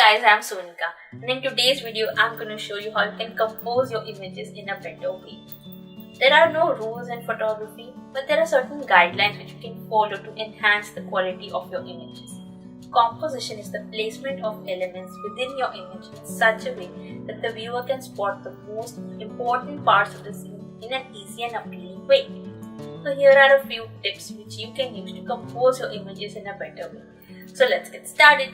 guys, I'm Sonika, and in today's video I'm going to show you how you can compose your images in a better way. There are no rules in photography, but there are certain guidelines which you can follow to enhance the quality of your images. Composition is the placement of elements within your image in such a way that the viewer can spot the most important parts of the scene in an easy and appealing way. So here are a few tips which you can use to compose your images in a better way. So let's get started.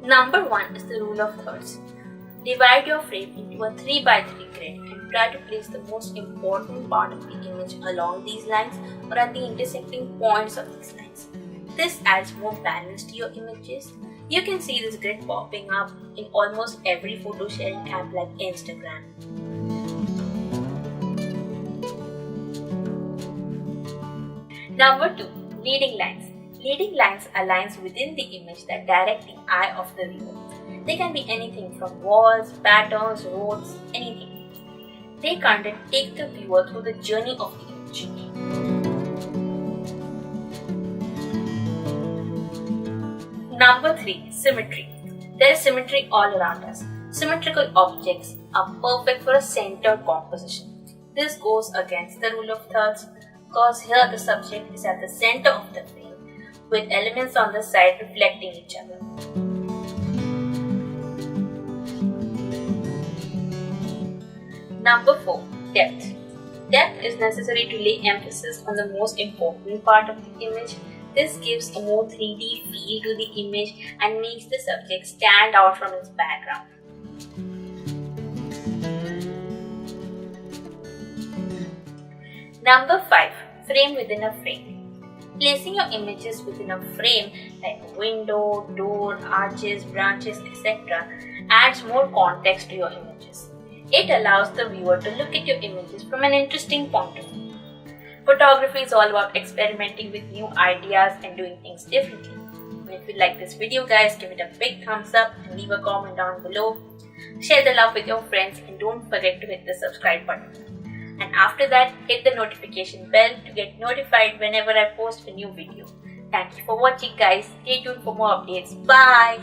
Number 1 is the rule of thirds. Divide your frame into a 3x3 grid and try to place the most important part of the image along these lines or at the intersecting points of these lines. This adds more balance to your images. You can see this grid popping up in almost every photo sharing app like Instagram. Number 2. Leading lines. Leading lines are lines within the image that direct the eye of the viewer. They can be anything from walls, patterns, roads, anything. They kind of take the viewer through the journey of the image. Number 3. Symmetry. There is symmetry all around us. Symmetrical objects are perfect for a centered composition. This goes against the rule of thirds because here the subject is at the center of the frame with elements on the side reflecting each other. Number 4. Depth. Depth is necessary to lay emphasis on the most important part of the image. This gives a more 3D feel to the image and makes the subject stand out from its background. Number 5. Frame within a frame. Placing your images within a frame like a window, door, arches, branches, etc. adds more context to your images. It allows the viewer to look at your images from an interesting point of view. Photography is all about experimenting with new ideas and doing things differently. And if you like this video guys, give it a big thumbs up and leave a comment down below. Share the love with your friends and don't forget to hit the subscribe button. And after that, hit the notification bell to get notified whenever I post a new video. Thank you for watching guys. Stay tuned for more updates. Bye!